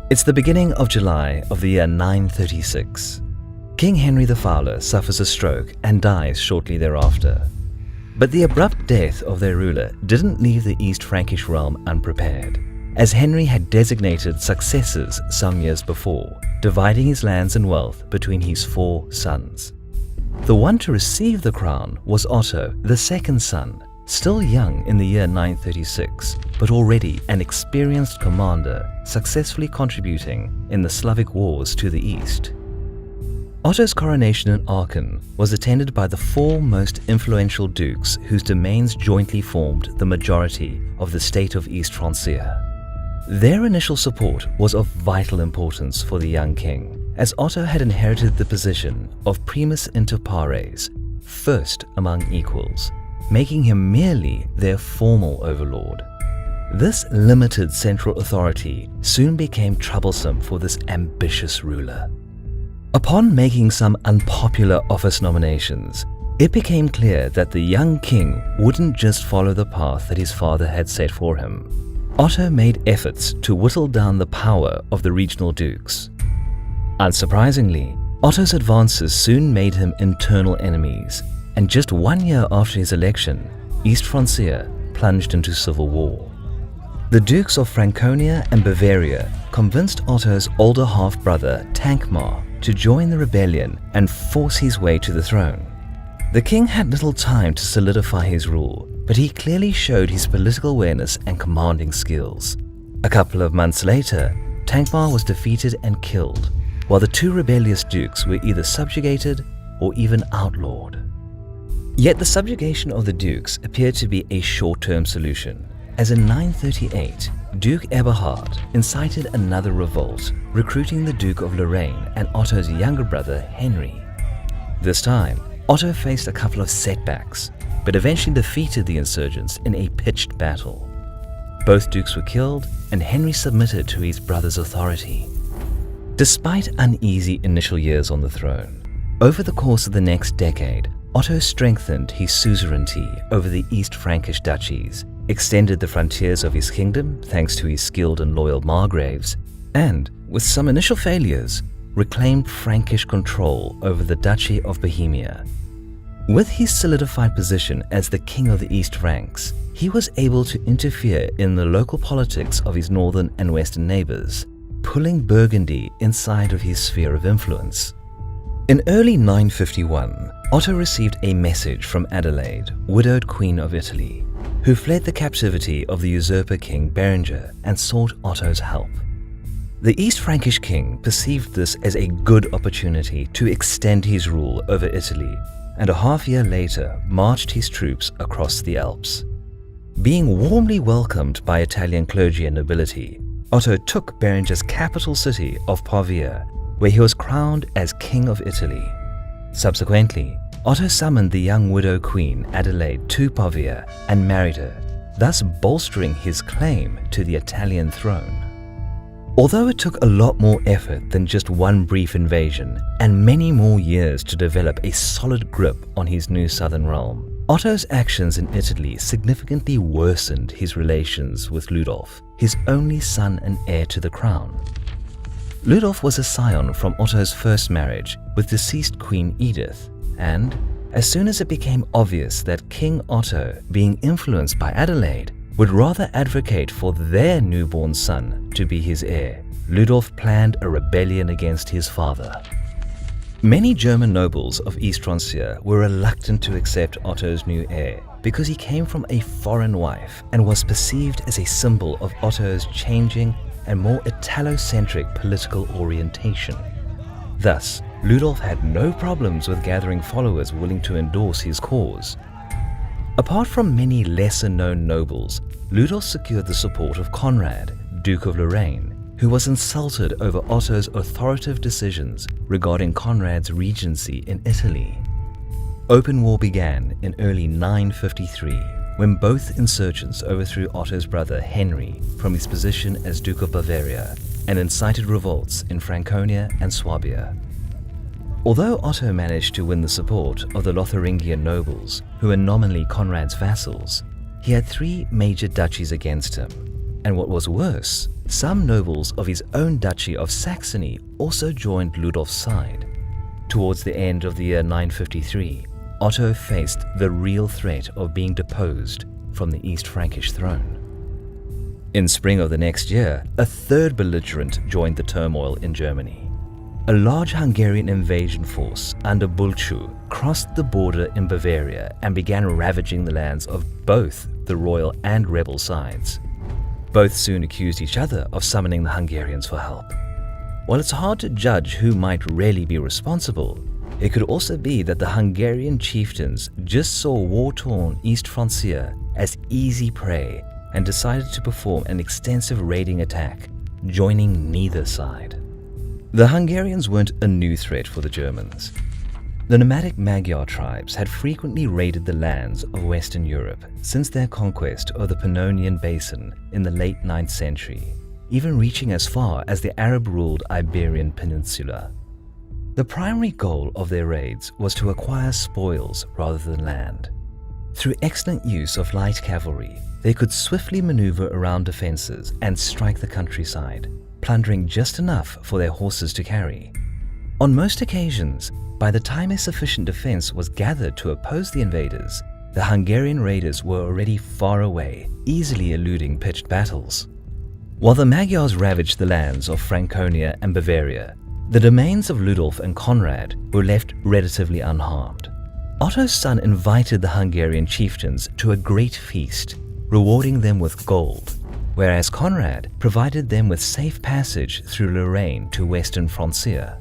It's the beginning of July of the year 936. King Henry the Fowler suffers a stroke and dies shortly thereafter. But the abrupt death of their ruler didn't leave the East Frankish realm unprepared, as Henry had designated successors some years before, dividing his lands and wealth between his 4 sons. The one to receive the crown was Otto, the second son, still young in the year 936, but already an experienced commander, successfully contributing in the Slavic wars to the east. Otto's coronation in Aachen was attended by the 4 most influential dukes whose domains jointly formed the majority of the state of East Francia. Their initial support was of vital importance for the young king, as Otto had inherited the position of primus inter pares, first among equals, making him merely their formal overlord. This limited central authority soon became troublesome for this ambitious ruler. Upon making some unpopular office nominations, it became clear that the young king wouldn't just follow the path that his father had set for him. Otto made efforts to whittle down the power of the regional dukes. Unsurprisingly, Otto's advances soon made him internal enemies, and just 1 year after his election, East Francia plunged into civil war. The Dukes of Franconia and Bavaria convinced Otto's older half-brother Thankmar to join the rebellion and force his way to the throne. The king had little time to solidify his rule, but he clearly showed his political awareness and commanding skills. A couple of months later, Thankmar was defeated and killed, while the 2 rebellious dukes were either subjugated or even outlawed. Yet the subjugation of the dukes appeared to be a short-term solution, as in 938, Duke Eberhard incited another revolt, recruiting the Duke of Lorraine and Otto's younger brother Henry. This time, Otto faced a couple of setbacks, but eventually defeated the insurgents in a pitched battle. Both dukes were killed, and Henry submitted to his brother's authority. Despite uneasy initial years on the throne, over the course of the next decade, Otto strengthened his suzerainty over the East Frankish duchies, extended the frontiers of his kingdom thanks to his skilled and loyal margraves, and, with some initial failures, reclaimed Frankish control over the Duchy of Bohemia. With his solidified position as the king of the East Franks, he was able to interfere in the local politics of his northern and western neighbors, pulling Burgundy inside of his sphere of influence. In early 951, Otto received a message from Adelaide, widowed Queen of Italy, who fled the captivity of the usurper king Berenger and sought Otto's help. The East Frankish king perceived this as a good opportunity to extend his rule over Italy, and a half-year later marched his troops across the Alps. Being warmly welcomed by Italian clergy and nobility, Otto took Berenger's capital city of Pavia, where he was crowned as King of Italy. Subsequently, Otto summoned the young widow queen Adelaide to Pavia and married her, thus bolstering his claim to the Italian throne. Although it took a lot more effort than just one brief invasion and many more years to develop a solid grip on his new southern realm, Otto's actions in Italy significantly worsened his relations with Ludolf, his only son and heir to the crown. Ludolf was a scion from Otto's first marriage with deceased Queen Edith, and as soon as it became obvious that King Otto, being influenced by Adelaide, would rather advocate for their newborn son to be his heir, Ludolf planned a rebellion against his father. Many German nobles of East Francia were reluctant to accept Otto's new heir because he came from a foreign wife and was perceived as a symbol of Otto's changing and more Italo-centric political orientation. Thus, Ludolf had no problems with gathering followers willing to endorse his cause. Apart from many lesser-known nobles, Ludolf secured the support of Conrad, Duke of Lorraine, who was insulted over Otto's authoritative decisions regarding Conrad's regency in Italy. Open war began in early 953, when both insurgents overthrew Otto's brother Henry from his position as Duke of Bavaria and incited revolts in Franconia and Swabia. Although Otto managed to win the support of the Lotharingian nobles, who were nominally Conrad's vassals, he had 3 major duchies against him, And what was worse, some nobles of his own Duchy of Saxony also joined Ludolf's side. Towards the end of the year 953, Otto faced the real threat of being deposed from the East Frankish throne. In spring of the next year, a third belligerent joined the turmoil in Germany. A large Hungarian invasion force under Bulchu crossed the border in Bavaria and began ravaging the lands of both the royal and rebel sides. Both soon accused each other of summoning the Hungarians for help. While it's hard to judge who might really be responsible, it could also be that the Hungarian chieftains just saw war-torn East Francia as easy prey and decided to perform an extensive raiding attack, joining neither side. The Hungarians weren't a new threat for the Germans. The nomadic Magyar tribes had frequently raided the lands of Western Europe since their conquest of the Pannonian Basin in the late 9th century, even reaching as far as the Arab-ruled Iberian Peninsula. The primary goal of their raids was to acquire spoils rather than land. Through excellent use of light cavalry, they could swiftly maneuver around defenses and strike the countryside, plundering just enough for their horses to carry. On most occasions, by the time a sufficient defense was gathered to oppose the invaders, the Hungarian raiders were already far away, easily eluding pitched battles. While the Magyars ravaged the lands of Franconia and Bavaria, the domains of Ludolf and Conrad were left relatively unharmed. Otto's son invited the Hungarian chieftains to a great feast, rewarding them with gold, whereas Conrad provided them with safe passage through Lorraine to western Francia.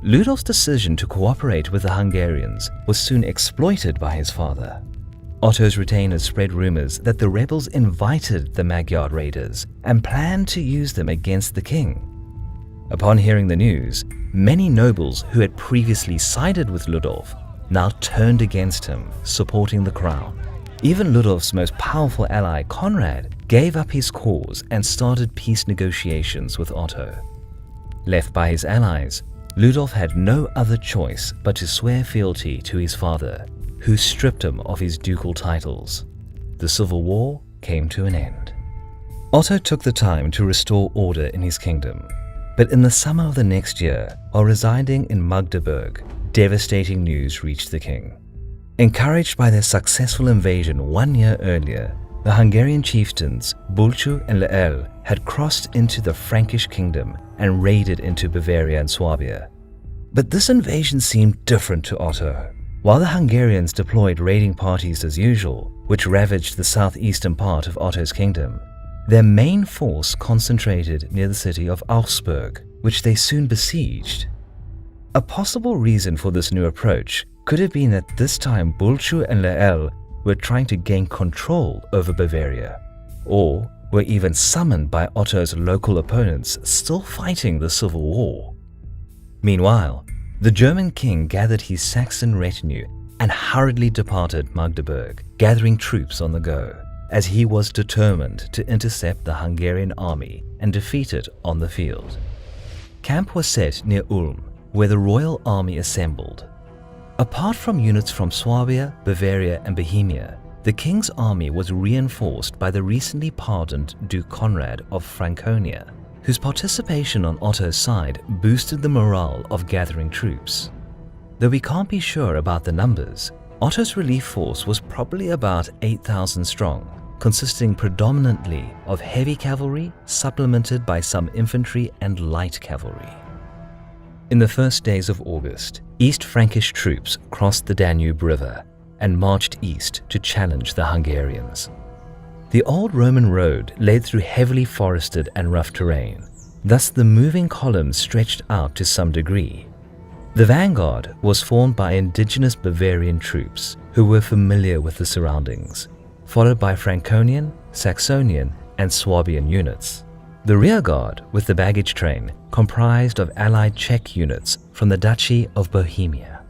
Ludolf's decision to cooperate with the Hungarians was soon exploited by his father. Otto's retainers spread rumors that the rebels invited the Magyar raiders and planned to use them against the king. Upon hearing the news, many nobles who had previously sided with Ludolf now turned against him, supporting the crown. Even Ludolf's most powerful ally, Conrad, gave up his cause and started peace negotiations with Otto. Left by his allies, Ludolf had no other choice but to swear fealty to his father, who stripped him of his ducal titles. The civil war came to an end. Otto took the time to restore order in his kingdom, but in the summer of the next year, while residing in Magdeburg, devastating news reached the king. Encouraged by their successful invasion 1 year earlier, the Hungarian chieftains Bulchu and Leel had crossed into the Frankish kingdom and raided into Bavaria and Swabia. But this invasion seemed different to Otto. While the Hungarians deployed raiding parties as usual, which ravaged the southeastern part of Otto's kingdom, their main force concentrated near the city of Augsburg, which they soon besieged. A possible reason for this new approach could have been that this time Bulchu and Leel were trying to gain control over Bavaria, or were even summoned by Otto's local opponents still fighting the civil war. Meanwhile, the German king gathered his Saxon retinue and hurriedly departed Magdeburg, gathering troops on the go, as he was determined to intercept the Hungarian army and defeat it on the field. Camp was set near Ulm, where the royal army assembled. Apart from units from Swabia, Bavaria, and Bohemia, the king's army was reinforced by the recently pardoned Duke Conrad of Franconia, whose participation on Otto's side boosted the morale of gathering troops. Though we can't be sure about the numbers, Otto's relief force was probably about 8,000 strong, consisting predominantly of heavy cavalry supplemented by some infantry and light cavalry. In the first days of August, East Frankish troops crossed the Danube River and marched east to challenge the Hungarians. The old Roman road led through heavily forested and rough terrain, thus the moving columns stretched out to some degree. The vanguard was formed by indigenous Bavarian troops who were familiar with the surroundings, followed by Franconian, Saxonian, and Swabian units. The rearguard, with the baggage train, comprised of allied Czech units from the Duchy of Bohemia.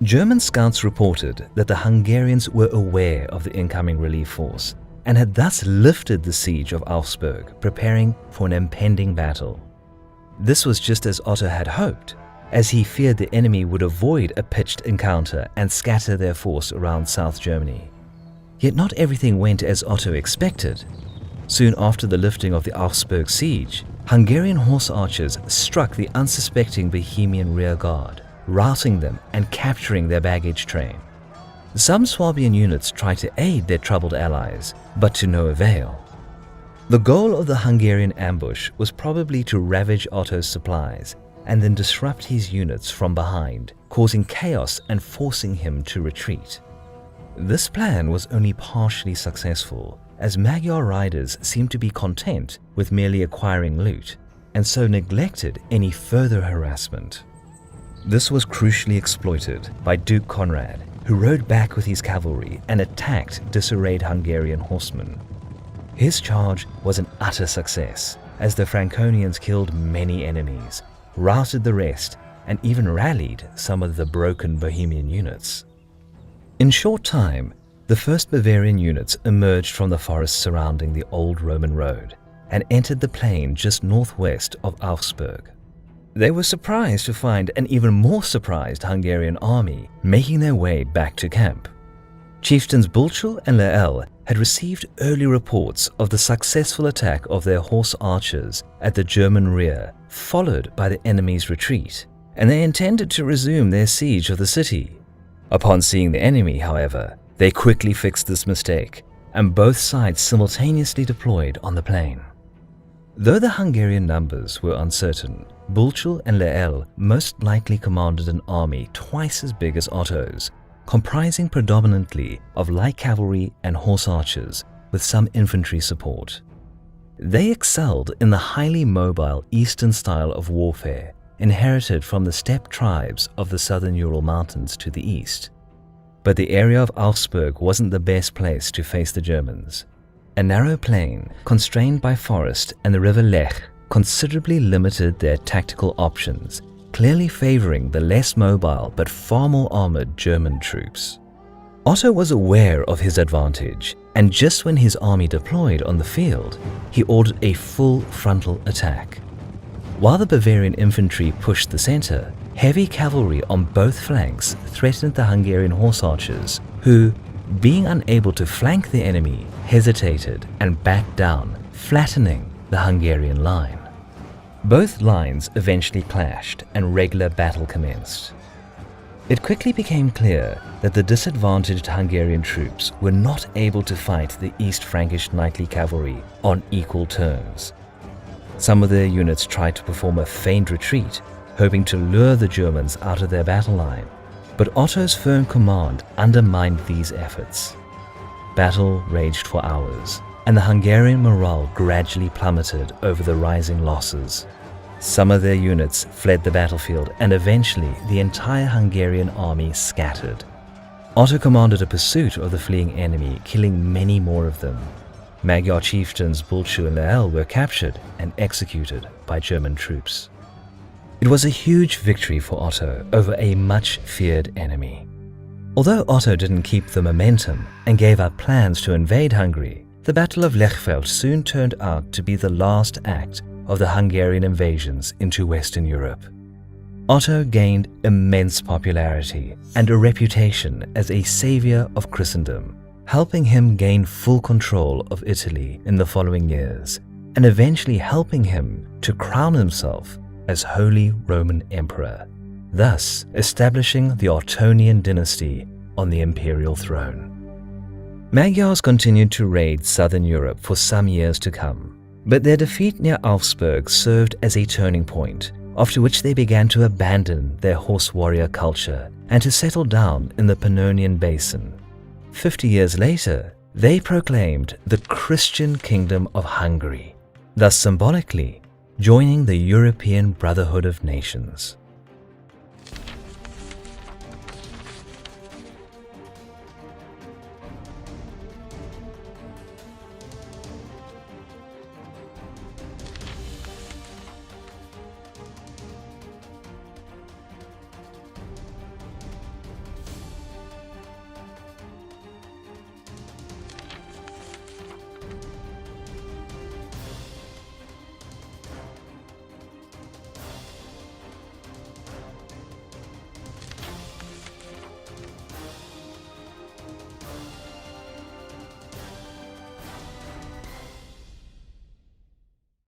German scouts reported that the Hungarians were aware of the incoming relief force and had thus lifted the siege of Augsburg, preparing for an impending battle. This was just as Otto had hoped, as he feared the enemy would avoid a pitched encounter and scatter their force around South Germany. Yet not everything went as Otto expected. Soon after the lifting of the Augsburg siege, Hungarian horse archers struck the unsuspecting Bohemian rearguard, routing them and capturing their baggage train. Some Swabian units tried to aid their troubled allies, but to no avail. The goal of the Hungarian ambush was probably to ravage Otto's supplies and then disrupt his units from behind, causing chaos and forcing him to retreat. This plan was only partially successful, as Magyar riders seemed to be content with merely acquiring loot, and so neglected any further harassment. This was crucially exploited by Duke Conrad, who rode back with his cavalry and attacked disarrayed Hungarian horsemen. His charge was an utter success, as the Franconians killed many enemies, routed the rest, and even rallied some of the broken Bohemian units. In short time, the first Bavarian units emerged from the forests surrounding the old Roman road and entered the plain just northwest of Augsburg. They were surprised to find an even more surprised Hungarian army making their way back to camp. Chieftains Bulchul and Leel had received early reports of the successful attack of their horse archers at the German rear, followed by the enemy's retreat, and they intended to resume their siege of the city. Upon seeing the enemy, however, they quickly fixed this mistake, and both sides simultaneously deployed on the plain. Though the Hungarian numbers were uncertain, Bulchul and Leel most likely commanded an army twice as big as Otto's, comprising predominantly of light cavalry and horse archers with some infantry support. They excelled in the highly mobile eastern style of warfare, inherited from the steppe tribes of the southern Ural Mountains to the east. But the area of Augsburg wasn't the best place to face the Germans. A narrow plain, constrained by forest and the river Lech, considerably limited their tactical options, clearly favoring the less mobile but far more armored German troops. Otto was aware of his advantage, and just when his army deployed on the field, he ordered a full frontal attack. While the Bavarian infantry pushed the center, heavy cavalry on both flanks threatened the Hungarian horse archers, who, being unable to flank the enemy, hesitated and backed down, flattening the Hungarian line. Both lines eventually clashed and regular battle commenced. It quickly became clear that the disadvantaged Hungarian troops were not able to fight the East Frankish knightly cavalry on equal terms. Some of their units tried to perform a feigned retreat, hoping to lure the Germans out of their battle line, but Otto's firm command undermined these efforts. Battle raged for hours, and the Hungarian morale gradually plummeted over the rising losses. Some of their units fled the battlefield, and eventually the entire Hungarian army scattered. Otto commanded a pursuit of the fleeing enemy, killing many more of them. Magyar chieftains Bulchul and Leel were captured and executed by German troops. It was a huge victory for Otto over a much-feared enemy. Although Otto didn't keep the momentum and gave up plans to invade Hungary, the Battle of Lechfeld soon turned out to be the last act of the Hungarian invasions into Western Europe. Otto gained immense popularity and a reputation as a savior of Christendom, helping him gain full control of Italy in the following years, and eventually helping him to crown himself as Holy Roman Emperor, thus establishing the Ottonian dynasty on the imperial throne. Magyars continued to raid southern Europe for some years to come, but their defeat near Augsburg served as a turning point, after which they began to abandon their horse warrior culture and to settle down in the Pannonian Basin. 50 years later, they proclaimed the Christian Kingdom of Hungary, thus symbolically joining the European Brotherhood of Nations.